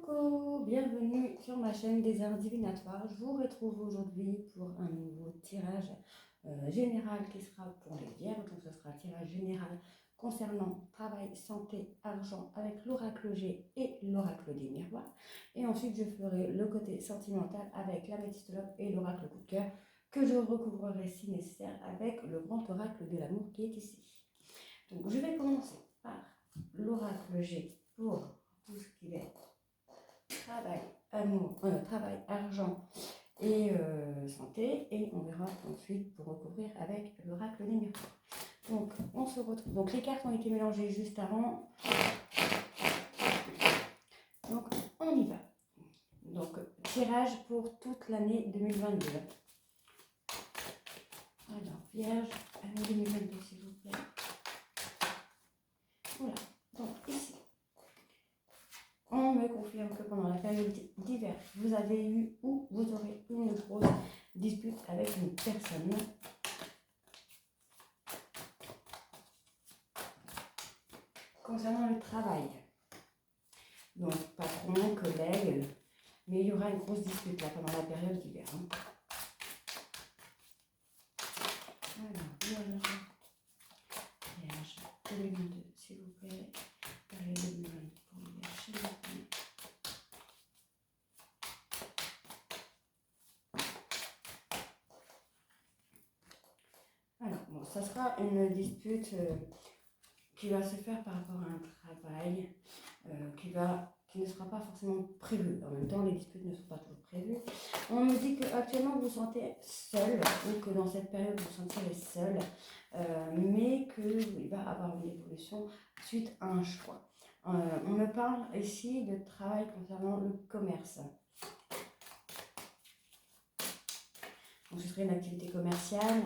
Coucou, bienvenue sur ma chaîne des arts divinatoires. Je vous retrouve aujourd'hui pour un nouveau tirage général qui sera pour les vierges. Donc ce sera un tirage général concernant travail, santé, argent avec l'oracle G et l'oracle des miroirs. Et ensuite je ferai le côté sentimental avec l'améthystologue et l'oracle coup de cœur que je recouvrerai si nécessaire avec le grand oracle de l'amour qui est ici. Donc je vais commencer par l'oracle G pour tout ce qui est travail, amour, travail, argent et santé, et on verra ensuite pour recouvrir avec l'oracle des miroirs. Donc on se retrouve. Donc les cartes ont été mélangées juste avant. Donc on y va. Donc tirage pour toute l'année 2022. Alors Vierge, année 2022 s'il vous plaît. Voilà. Donc ici. On me confirme que pendant la période d'hiver, vous avez eu ou vous aurez une grosse dispute avec une personne. Concernant le travail, donc patron, collègue, mais il y aura une grosse dispute là pendant la période d'hiver. Alors, Vierge, 2022, s'il vous plaît, période 2022 pour l'hiver chez les femmes. Alors, bon, ça sera une dispute qui va se faire par rapport à un travail qui ne sera pas forcément prévu. En même temps, les disputes ne sont pas toujours prévues. On me dit qu'actuellement, vous vous sentez seul, ou que dans cette période, vous vous sentirez seul, mais qu'il va y avoir une évolution suite à un choix. On me parle ici de travail concernant le commerce. Donc, ce serait une activité commerciale.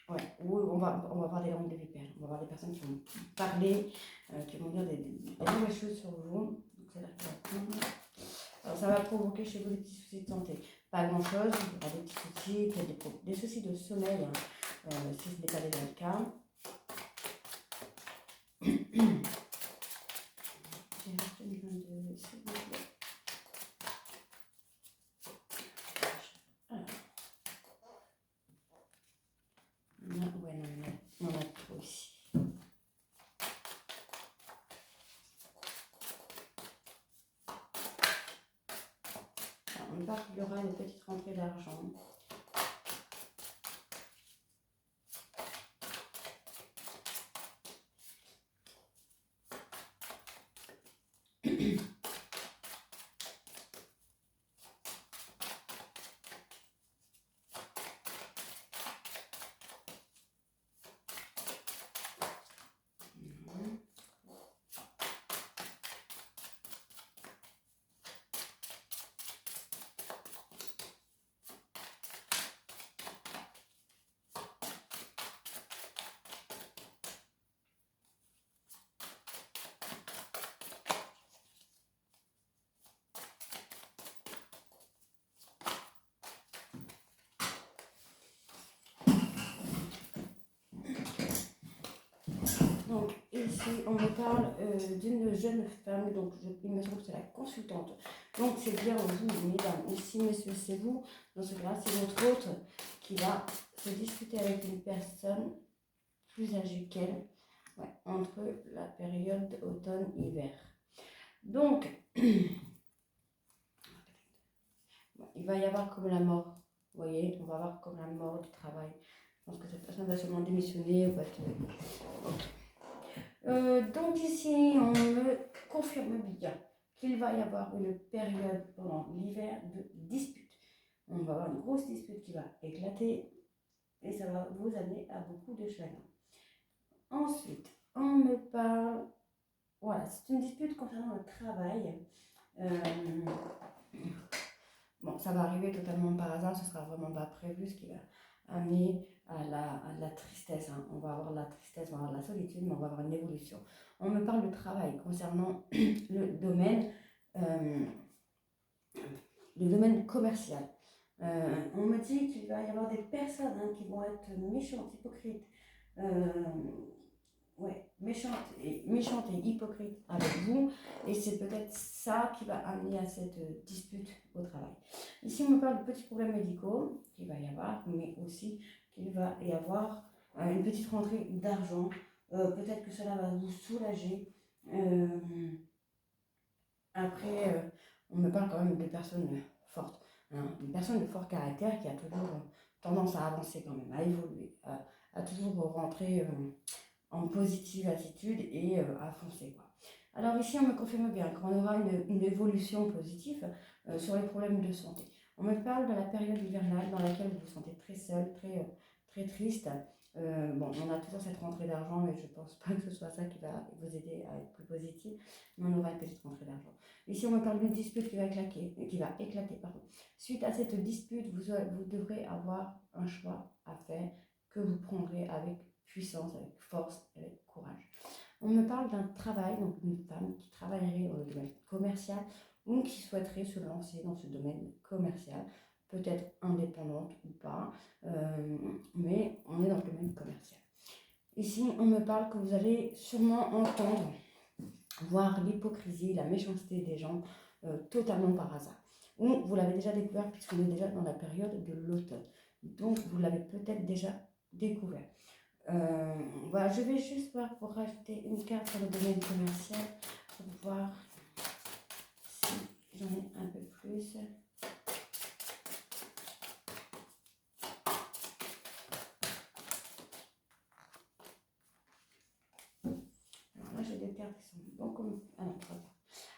Ouais, où on va avoir des langues de vipère. On va avoir des personnes qui vont parler, qui vont dire des nouvelles choses sur vous. Donc ça, alors, ça va provoquer chez vous des petits soucis de santé. Pas grand chose, il y aura des petits soucis, peut-être des soucis de sommeil, si ce n'est pas déjà le cas. On a trop ici. Alors, on part qu'il y aura une petite rentrée d'argent. Donc ici on me parle d'une jeune femme, donc il me semble que c'est la consultante. Donc c'est bien vous, mesdames, ici messieurs, c'est vous. Dans ce cas-là, c'est votre hôte qui va se discuter avec une personne plus âgée qu'elle, entre la période automne-hiver. Donc il va y avoir comme la mort, vous voyez, on va avoir comme la mort du travail. Je pense que cette personne va seulement démissionner ou va être... donc ici, on me confirme bien qu'il va y avoir une période pendant l'hiver de dispute. On va avoir une grosse dispute qui va éclater et ça va vous amener à beaucoup de chagrin. Ensuite, on me parle... Voilà, c'est une dispute concernant le travail. Bon, ça va arriver totalement par hasard, ce sera vraiment pas prévu, ce qui va amener à la tristesse. On va avoir la tristesse, on va avoir la solitude, mais on va avoir une évolution. On me parle de travail concernant le domaine commercial. On me dit qu'il va y avoir des personnes qui vont être méchantes, hypocrites, ouais, méchante et hypocrite avec vous, et c'est peut-être ça qui va amener à cette dispute au travail. Ici, on me parle de petits problèmes médicaux qu'il va y avoir, mais aussi qu'il va y avoir une petite rentrée d'argent. Peut-être que cela va vous soulager. Euh, Après, on me parle quand même de personnes fortes, hein, une personne de fort caractère qui a toujours tendance à avancer quand même, à évoluer, à toujours rentrer en positive attitude et à foncer, quoi. Alors ici, on me confirme bien qu'on aura une évolution positive sur les problèmes de santé. On me parle de la période hivernale dans laquelle vous vous sentez très seul, très triste. Bon, on a toujours cette rentrée d'argent, mais je ne pense pas que ce soit ça qui va vous aider à être plus positif. Mais on aura une petite rentrée d'argent. Ici, on me parle d'une dispute qui va éclater. Pardon. Suite à cette dispute, vous devrez avoir un choix à faire que vous prendrez avec puissance, avec force, avec courage. On me parle d'un travail, donc d'une femme qui travaillerait dans le domaine commercial ou qui souhaiterait se lancer dans ce domaine commercial, peut-être indépendante ou pas, mais on est dans le domaine commercial. Ici, on me parle que vous allez sûrement entendre, voir l'hypocrisie, la méchanceté des gens totalement par hasard. Ou vous l'avez déjà découvert puisqu'on est déjà dans la période de l'automne. Donc, vous l'avez peut-être déjà découvert. Voilà, je vais juste voir pour rajouter une carte sur le domaine commercial pour voir si j'en ai un peu plus. Alors là, j'ai des cartes qui sont bon comme. Ah non, pas.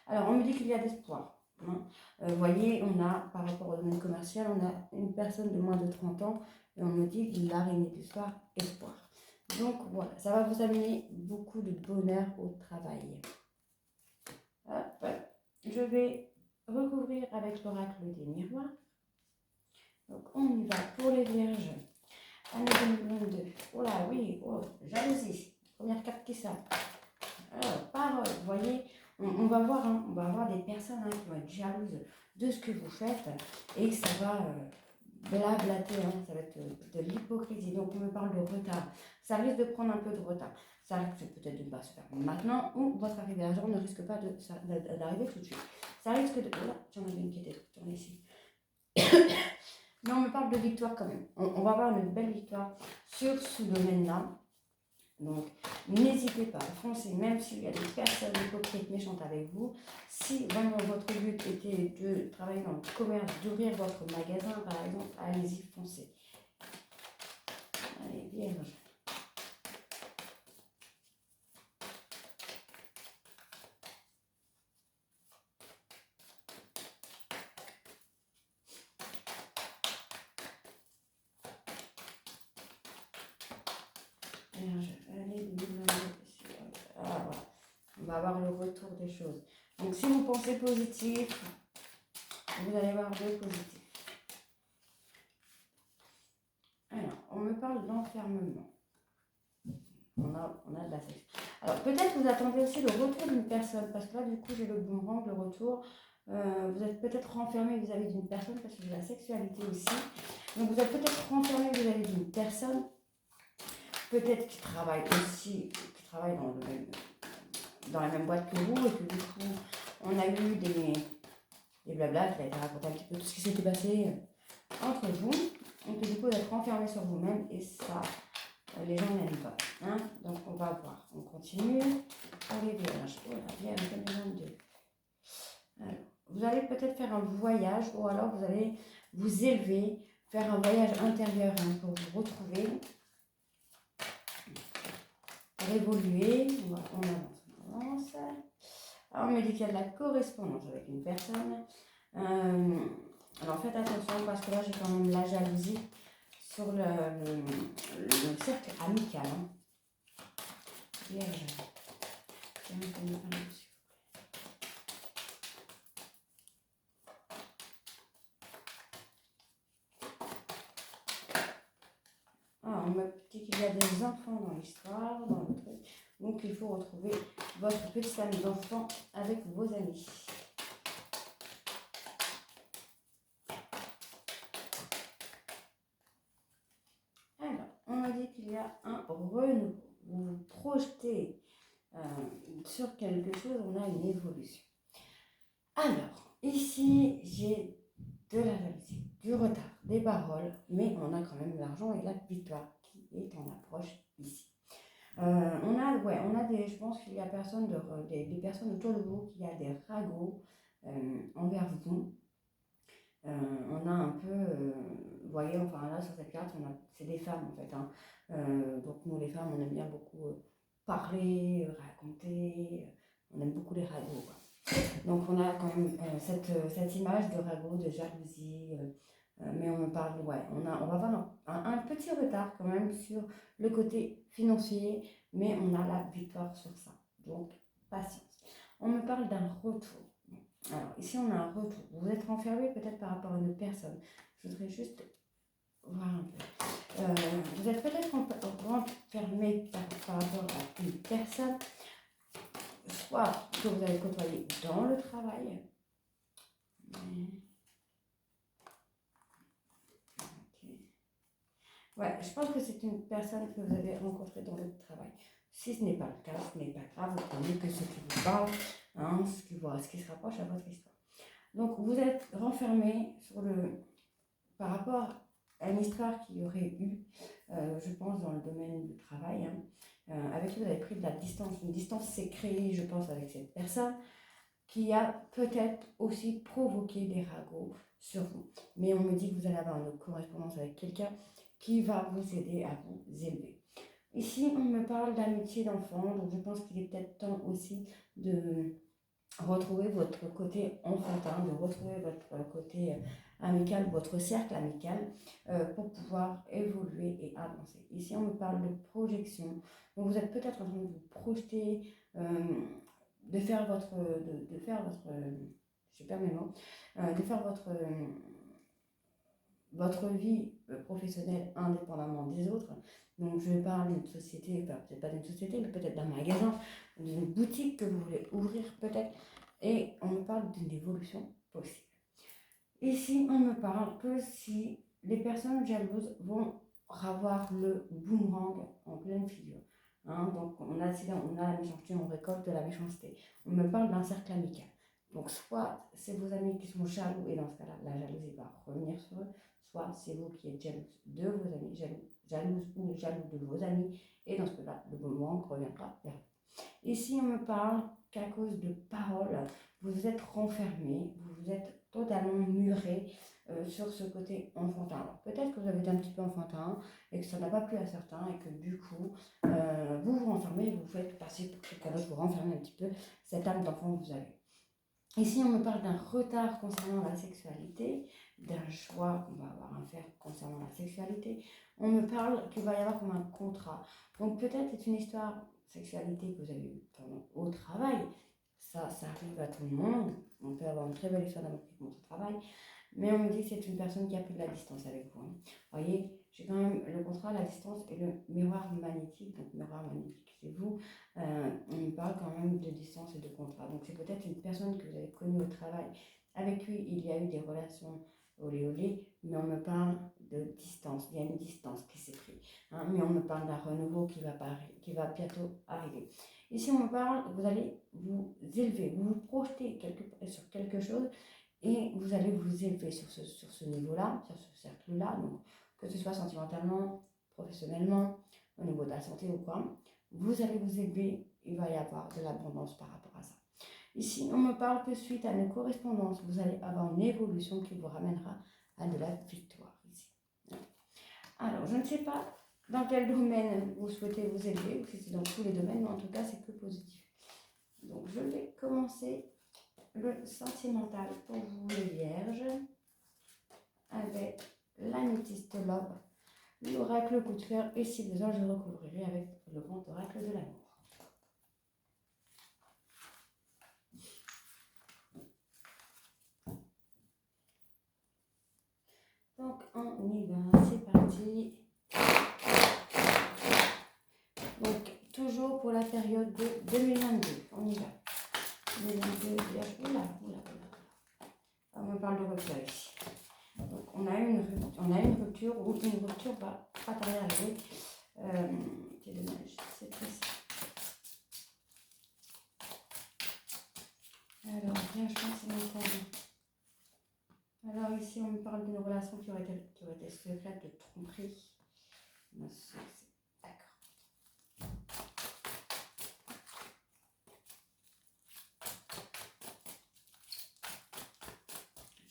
Alors, on me dit qu'il y a d'espoir. Hein. Vous voyez, on a, par rapport au domaine commercial, on a une personne de moins de 30 ans et on me dit qu'il l'araignée du soir, espoir. Donc voilà, ça va vous amener beaucoup de bonheur au travail. Hop, je vais recouvrir avec l'oracle des miroirs. Donc on y va pour les vierges. Année 2022. Oh là oui, oh, jalousie. Première carte qui sort. Alors, parole, vous voyez, on va voir, hein, on va avoir des personnes qui vont être jalouses de ce que vous faites et ça va blablater, hein, ça va être de l'hypocrisie. Donc on me parle de retard. Ça risque de prendre un peu de retard. Ça risque peut-être de ne pas se faire maintenant ou votre arrivée à l'argent ne risque pas d'arriver tout de suite. Ça risque de... Oh là, j'en avais une qui était tournée ici. Mais on me parle de victoire quand même. On va avoir une belle victoire sur ce domaine-là. Donc, n'hésitez pas à foncer, même s'il y a des personnes hypocrites méchantes avec vous. Si vraiment votre but était de travailler dans le commerce, d'ouvrir votre magasin par exemple, allez-y, foncez. Allez, vierge. Vierge, allez, ah, voilà. On va avoir le retour des choses. Donc, si vous pensez positif, vous allez avoir de positif. Alors, on me parle d'enfermement. On a de la sexe. Alors, peut-être vous attendez aussi le retour d'une personne, parce que là, du coup, j'ai le boomerang, le retour. Vous êtes peut-être renfermé vis-à-vis d'une personne, parce que j'ai la sexualité aussi. Donc, vous êtes peut-être renfermé vis-à-vis d'une personne, peut-être qui travaille aussi, qui travaille dans la même boîte que vous, et que du coup, on a eu des blabla qui a été raconté un petit peu tout ce qui s'était passé entre vous. Donc, du coup, vous êtes renfermé sur vous-même, et ça, les gens n'aiment pas. Hein. Donc, on va voir. On continue. Pour les vierges. Oh la Vierge 2022. Alors, vous allez peut-être faire un voyage, ou alors vous allez vous élever, faire un voyage intérieur pour vous retrouver, pour évoluer. On avance. Alors, on me dit qu'il y a de la correspondance avec une personne. Alors, faites attention parce que là, j'ai quand même la jalousie sur le cercle amical. Hein. Vierge. Ah, on me dit qu'il y a des enfants dans l'histoire, dans le truc. Donc il faut retrouver votre petit ami d'enfant avec vos amis. Alors, on m'a dit qu'il y a un renouveau. vous vous projetez sur quelque chose, on a une évolution. Alors, ici, j'ai de la jalousie, du retard, des paroles, mais on a quand même l'argent et la victoire qui est en approche ici. Je pense qu'il y a des personnes autour de vous qui a des ragots envers vous. On a un peu, vous voyez, enfin là sur cette carte, c'est des femmes en fait. Hein. Donc nous les femmes, on aime bien beaucoup parler, raconter, on aime beaucoup les ragots. Quoi. Donc on a quand même cette image de ragot, de jalousie, mais on me parle, on va avoir un petit retard quand même sur le côté financier, mais on a la victoire sur ça. Donc patience. On me parle d'un retour. Alors, ici, on a un retour. Vous êtes renfermé peut-être par rapport à une personne. Je voudrais juste voir un peu. Vous êtes peut-être renfermé par rapport à une personne, soit que vous avez côtoyé dans le travail. Ouais, je pense que c'est une personne que vous avez rencontrée dans le travail. Si ce n'est pas le cas, ce n'est pas grave. Vous prenez que ce qui vous parle, hein, ce qui se rapproche à votre histoire. Donc, vous êtes renfermé par rapport à une histoire qu'il y aurait eu, je pense, dans le domaine du travail, avec qui vous avez pris de la distance. Une distance s'est créée, je pense, avec cette personne, qui a peut-être aussi provoqué des ragots sur vous. Mais on me dit que vous allez avoir une correspondance avec quelqu'un qui va vous aider à vous élever. Ici, on me parle d'amitié d'enfant, donc je pense qu'il est peut-être temps aussi de retrouver votre côté enfantin, de retrouver votre côté amical, votre cercle amical, pour pouvoir évoluer et avancer. Ici, on me parle de projection. Donc, vous êtes peut-être en train de vous projeter, de faire votre votre vie professionnelle indépendamment des autres. Donc je parle d'une société, enfin peut-être pas d'une société, mais peut-être d'un magasin, d'une boutique que vous voulez ouvrir peut-être, et on me parle d'une évolution possible. Ici, on me parle que si les personnes jalouses vont avoir le boomerang en pleine figure. Hein, donc on a la méchanceté, on récolte de la méchanceté. On me parle d'un cercle amical. Donc soit c'est vos amis qui sont jaloux, et dans ce cas-là, la jalousie va revenir sur eux, soit c'est vous qui êtes jalouse de vos amis, jalouse ou jaloux de vos amis, et dans ce cas-là, le boomerang reviendra vers vous. Ici, on me parle qu'à cause de paroles, vous vous êtes renfermé, vous vous êtes totalement muré sur ce côté enfantin. Alors peut-être que vous avez été un petit peu enfantin et que ça n'a pas plu à certains et que du coup, vous vous renfermez et vous faites passer pour quelqu'un d'autre, vous renfermez un petit peu cette âme d'enfant que vous avez. Ici, on me parle d'un retard concernant la sexualité, d'un choix qu'on va avoir à faire concernant la sexualité. On me parle qu'il va y avoir comme un contrat. Donc peut-être c'est une histoire sexualité que vous avez eue au travail. Ça arrive à tout le monde. On peut avoir une très belle histoire d'amour qui commence au travail. Mais on me dit que c'est une personne qui a pris de la distance avec vous. Vous voyez, j'ai quand même le contrat, la distance et le miroir magnétique. Donc, miroir magnétique, c'est vous. On me parle quand même de distance et de contrat. Donc, c'est peut-être une personne que vous avez connue au travail. Avec lui, il y a eu des relations olé olé, mais on me parle de distance. Il y a une distance qui s'est prise. Hein, mais on me parle d'un renouveau qui va bientôt arriver. Ici, on me parle, vous allez vous élever, vous vous projetez sur quelque chose. Et vous allez vous élever sur ce niveau-là, sur ce cercle-là, donc que ce soit sentimentalement, professionnellement, au niveau de la santé ou quoi, vous allez vous élever, il va y avoir de l'abondance par rapport à ça. Ici, on me parle que suite à une correspondance, vous allez avoir une évolution qui vous ramènera à de la victoire ici. Alors, je ne sais pas dans quel domaine vous souhaitez vous élever, ou si c'est dans tous les domaines, mais en tout cas, c'est que positif. Donc, je vais commencer le sentimental pour vous les vierges avec l'améthyste love, l'oracle coup de cœur, et si besoin je recouvrirai avec le grand oracle de l'amour. Donc on y va, c'est parti. Donc toujours pour la période de 2022, on y va. 2022, vierge, oula. On me parle de rupture ici. Donc on a une rupture ou une rupture va pas tarder à arriver. C'est dommage, c'est triste. Alors, bien, je pense que c'est mon temps. Alors ici, on me parle d'une relation qui aurait été secrète, de tromperie. D'accord.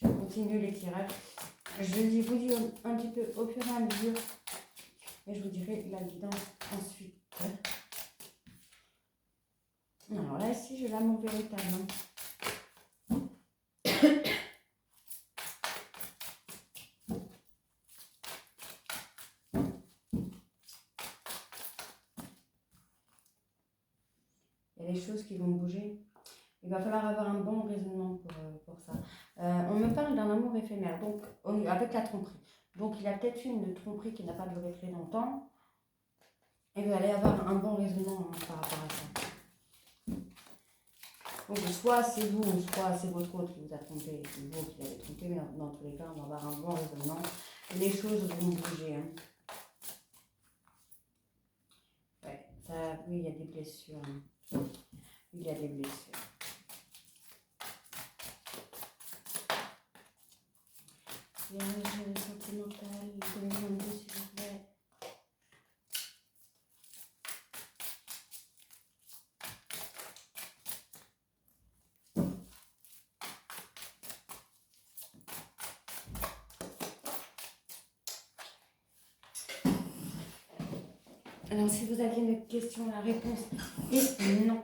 Je continue les tirages. Je vous dis un petit peu au fur et à mesure. Et je vous dirai la guidance ensuite. Alors là, ici, j'ai l'amour véritable. Il y a des choses qui vont bouger. Il va falloir avoir un bon raisonnement pour ça. On me parle d'un amour éphémère, donc avec la tromperie. Donc il a peut-être eu une tromperie qui n'a pas duré très longtemps. Et vous allez avoir un bon raisonnement par rapport à ça. Donc soit c'est vous, soit c'est votre autre qui vous a trompé, c'est vous qui l'avez trompé, mais dans tous les cas, on va avoir un bon raisonnement. Les choses vont bouger. Hein. Ouais, ça, oui, il y a des blessures. Hein. Il y a des blessures. Vierge sentimentale 2022, s'il vous plaît. Alors, si vous aviez une question, la réponse est non.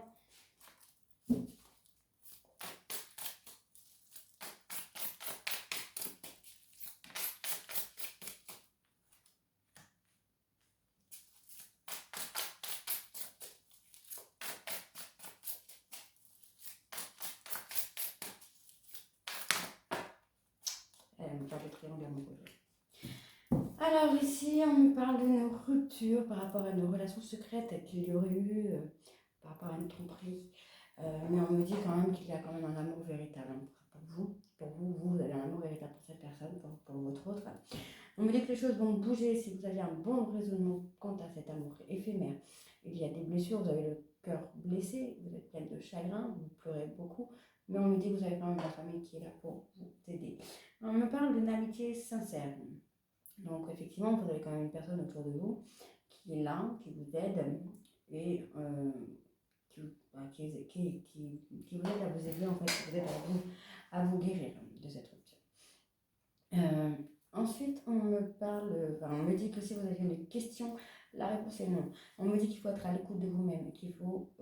On parle de triangle amoureux. Alors ici, on me parle d'une rupture par rapport à une relation secrète qu'il y aurait eu par rapport à une tromperie. Mais on me dit quand même qu'il y a quand même un amour véritable hein, pour vous. Vous avez un amour véritable pour cette personne, pour votre autre. On me dit que les choses vont bouger si vous avez un bon raisonnement quant à cet amour éphémère. Il y a des blessures, vous avez le cœur blessé, vous êtes pleine de chagrin, vous pleurez beaucoup. Mais on me dit que vous avez quand même la famille qui est là pour vous aider. On me parle d'une amitié sincère. Donc effectivement, vous avez quand même une personne autour de vous qui est là, qui vous aide et qui vous aide à vous aider en fait, qui vous aide à vous guérir de cette rupture. Ensuite, on me dit que si vous avez une question, la réponse est non. On me dit qu'il faut être à l'écoute de vous-même, qu'il faut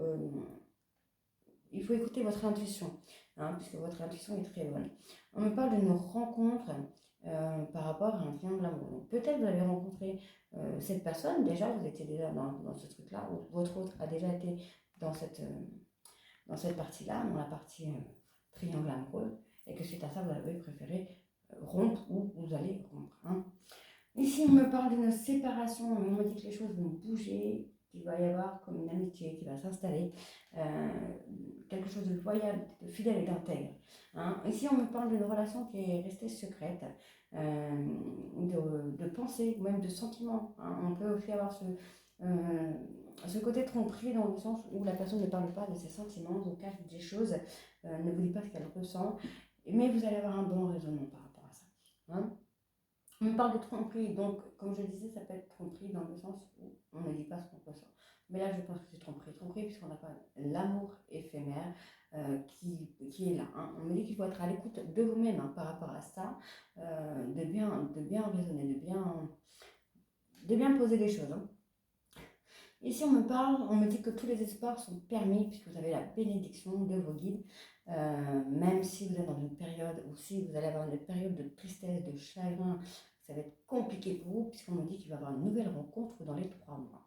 écouter votre intuition, hein, puisque votre intuition est très bonne. On me parle d'une rencontre par rapport à un triangle amoureux. Peut-être vous avez rencontré cette personne, déjà vous étiez déjà dans ce truc-là, ou votre autre a déjà été dans cette partie-là, dans la partie triangle amoureux, et que suite à ça, vous avez préféré rompre ou vous allez rompre. Hein. Ici, on me parle d'une séparation, on me dit que les choses vont bouger, qu'il va y avoir comme une amitié qui va s'installer, quelque chose de loyal, de fidèle et d'intègre. Hein. Ici, on me parle d'une relation qui est restée secrète, de pensée, ou même de sentiments. Hein. On peut aussi avoir ce côté tromperie dans le sens où la personne ne parle pas de ses sentiments, vous cache des choses, ne vous dit pas ce qu'elle ressent, mais vous allez avoir un bon raisonnement par rapport à ça. Hein. On me parle de tromperie, donc comme je disais, ça peut être tromperie dans le sens où on ne dit pas ce qu'on ressent. Mais là, je pense que c'est tromperie. Tromperie puisqu'on n'a pas l'amour éphémère qui est là. Hein. On me dit qu'il faut être à l'écoute de vous-même hein, par rapport à ça, de bien raisonner, de bien poser les choses. Hein. Ici, on me dit que tous les espoirs sont permis puisque vous avez la bénédiction de vos guides, même si vous êtes dans une période, ou si vous allez avoir une période de tristesse, de chagrin, ça va être compliqué pour vous puisqu'on me dit qu'il va y avoir une nouvelle rencontre dans les 3 mois.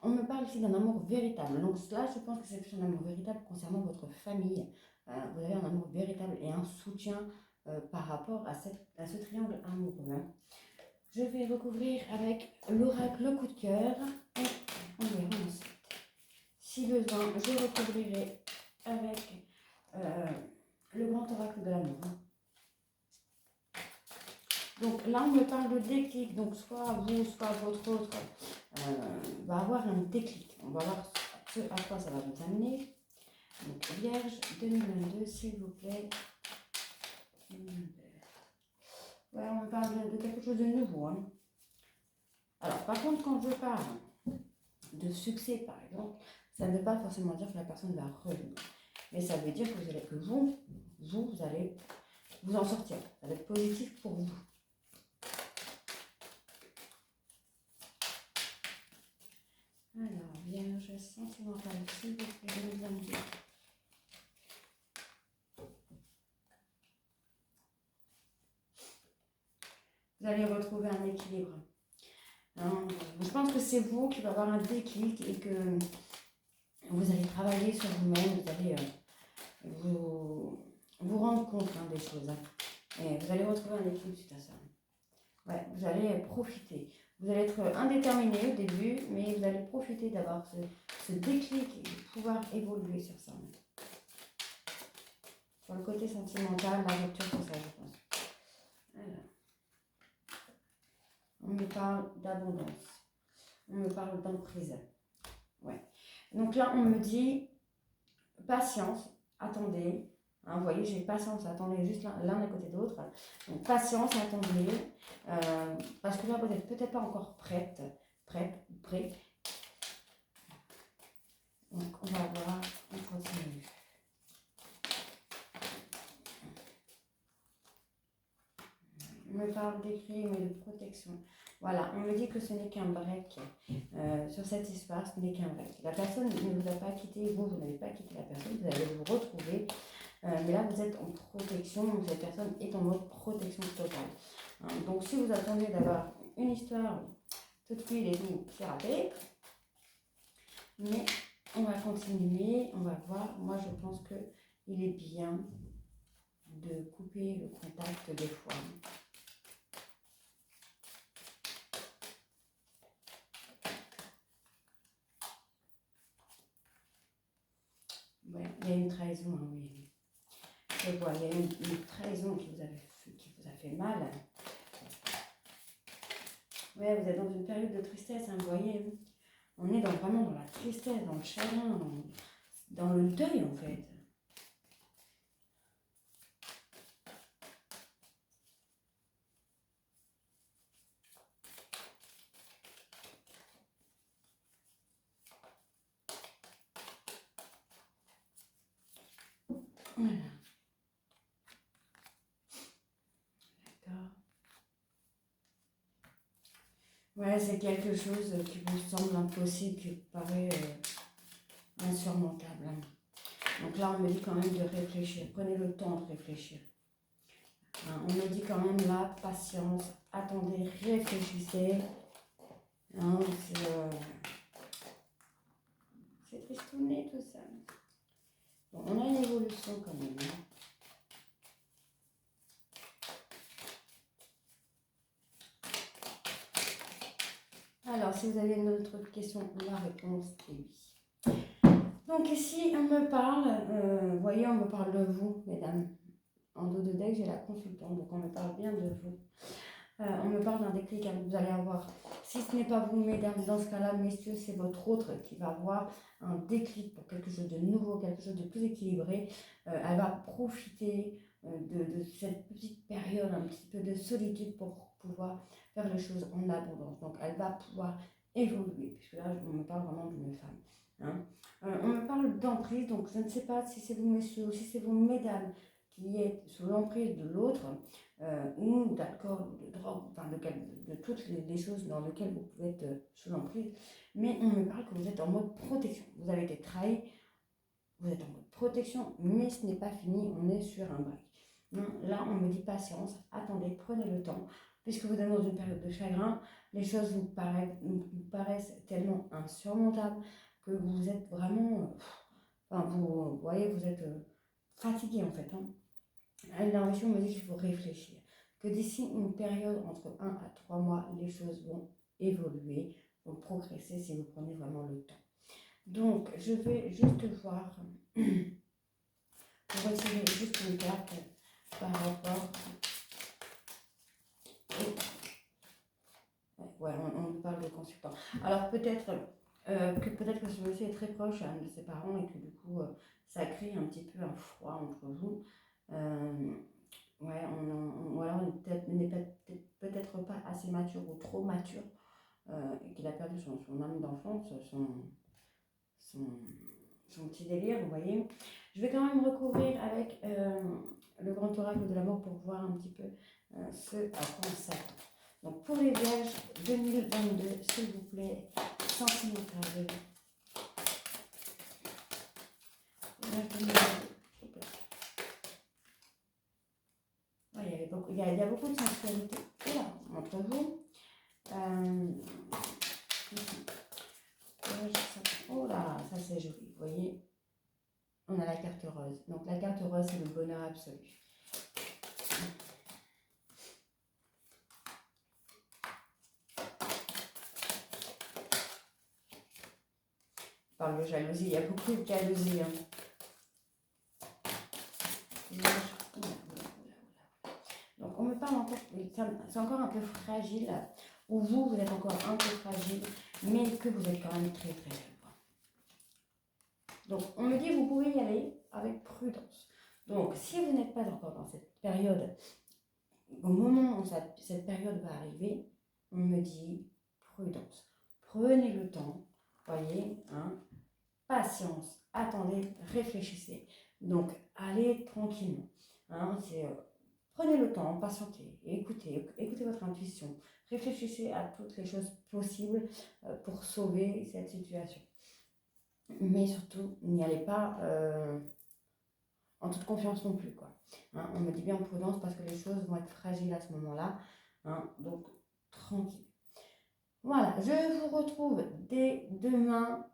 On me parle ici d'un amour véritable, donc là je pense que c'est plus un amour véritable concernant votre famille. Vous avez un amour véritable et un soutien par rapport à ce triangle amoureux. Hein. Je vais recouvrir avec l'oracle coup de cœur. On verra ensuite. Si besoin, je recouvrirai avec le grand oracle de l'amour. Donc là, on me parle de déclic. Donc soit vous, soit votre autre va avoir un déclic. On va voir ce à quoi ça va vous amener. Donc Vierge 2022, s'il vous plaît. Ouais, on me parle de quelque chose de nouveau. Hein. Alors, par contre, quand je parle de succès, par exemple, ça ne veut pas forcément dire que la personne va revenir. Mais ça veut dire que vous allez vous en sortir. Ça va être positif pour vous. Alors, Vierge sentimentale, s'il vous plaît, 2022. Vous allez retrouver un équilibre. Hein, je pense que c'est vous qui va avoir un déclic et que vous allez travailler sur vous-même, vous allez vous rendre compte des choses. Hein, et vous allez retrouver un équilibre suite à ça. Ouais, vous allez profiter. Vous allez être indéterminé au début, mais vous allez profiter d'avoir ce déclic et de pouvoir évoluer sur ça. Sur le côté sentimental, la rupture, c'est ça, je pense. Alors, on me parle d'abondance. On me parle d'emprise. Ouais. Donc là, on me dit patience, attendez. Hein, vous voyez, j'ai patience, attendez juste l'un à côté de l'autre. Donc patience, attendez. Parce que là, vous n'êtes peut-être pas encore prête ou prêt. Donc on va voir, on continue. On me parle d'écrit, mais de protection. Voilà, on me dit que ce n'est qu'un break sur cet espace, ce n'est qu'un break. La personne ne vous a pas quitté, vous n'avez pas quitté la personne, vous allez vous retrouver. Mais là, vous êtes en protection, donc cette personne est en mode protection totale. Hein, donc, si vous attendez d'avoir une histoire toute fluide et tout, c'est raté. Mais on va continuer, on va voir. Moi, je pense qu'il est bien de couper le contact des fois. Ouais, il y a une trahison, hein, oui. Je vois, il y a une trahison qui vous a fait mal. Ouais, vous êtes dans une période de tristesse, hein, vous voyez. On est vraiment dans la tristesse, dans le chagrin, dans le deuil, en fait. Voilà. D'accord. Ouais, c'est quelque chose qui vous semble impossible, qui vous paraît insurmontable. Hein. Donc là, on me dit quand même de réfléchir. Prenez le temps de réfléchir. Hein, on me dit quand même là, patience, attendez, réfléchissez. Hein, c'est tristouné tout ça. Bon, on a une évolution quand même. Hein. Alors, si vous avez une autre question, la réponse est oui. Donc ici, on me parle, vous voyez, on me parle de vous, mesdames. En dos de deck, j'ai la consultante, donc on me parle bien de vous. On me parle d'un déclic que vous allez avoir. Si ce n'est pas vous, mesdames, dans ce cas-là, messieurs, c'est votre autre qui va avoir un déclic pour quelque chose de nouveau, quelque chose de plus équilibré. Elle va profiter de cette petite période, un petit peu de solitude pour pouvoir faire les choses en abondance. Donc, elle va pouvoir évoluer, puisque là, on me parle vraiment d'une femme. Hein. On me parle d'emprise, donc je ne sais pas si c'est vous, messieurs, ou si c'est vous, mesdames, qui êtes sous l'emprise de l'autre, ou d'alcool, ou de drogue, enfin de toutes les choses dans lesquelles vous pouvez être sous l'emprise. Mais on me parle que vous êtes en mode protection. Vous avez été trahi, vous êtes en mode protection, mais ce n'est pas fini, on est sur un break. Là, on me dit patience, attendez, prenez le temps, puisque vous êtes dans une période de chagrin, les choses vous paraissent tellement insurmontables que vous êtes vraiment, vous voyez, vous êtes fatigué en fait. Hein. L'intuition me dit qu'il faut réfléchir, que d'ici une période entre 1 à 3 mois, les choses vont évoluer, vont progresser si vous prenez vraiment le temps. Donc, je vais juste voir, pour retirer juste une carte par rapport ouais, on parle de consultant. Alors peut-être que ce monsieur est très proche de ses parents et que du coup, ça crée un petit peu un froid entre vous. Euh, ouais, ou alors il n'est peut-être pas assez mature ou trop mature et qu'il a perdu son âme d'enfance, son, son petit délire, vous voyez. Je vais quand même recouvrir avec le grand oracle de l'amour pour voir un petit peu ce à quoi on s'attend. Donc pour les vierges 2022, s'il vous plaît, sentimental. Il y a beaucoup de sensualité entre vous. Oh là, ça c'est joli, vous voyez. On a la carte rose. Donc la carte rose, c'est le bonheur absolu. On parle de jalousie, il y a beaucoup de jalousie. Donc on me parle encore, c'est encore un peu fragile, ou vous êtes encore un peu fragile, mais que vous êtes quand même très très jeune. Donc on me dit vous pouvez y aller avec prudence. Donc si vous n'êtes pas encore dans cette période, au moment où cette période va arriver, on me dit prudence. Prenez le temps, voyez, hein, patience, attendez, réfléchissez. Donc allez tranquillement. Hein, prenez le temps, patientez, écoutez votre intuition, réfléchissez à toutes les choses possibles pour sauver cette situation. Mais surtout, n'y allez pas en toute confiance non plus, quoi. Hein, on me dit bien prudence parce que les choses vont être fragiles à ce moment-là. Hein, donc, tranquille. Voilà, je vous retrouve dès demain.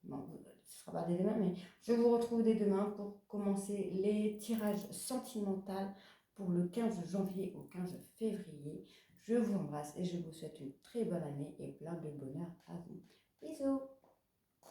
Bon, ce ne sera pas dès demain, mais je vous retrouve dès demain pour commencer les tirages sentimentaux pour le 15 janvier au 15 février. Je vous embrasse et je vous souhaite une très bonne année et plein de bonheur.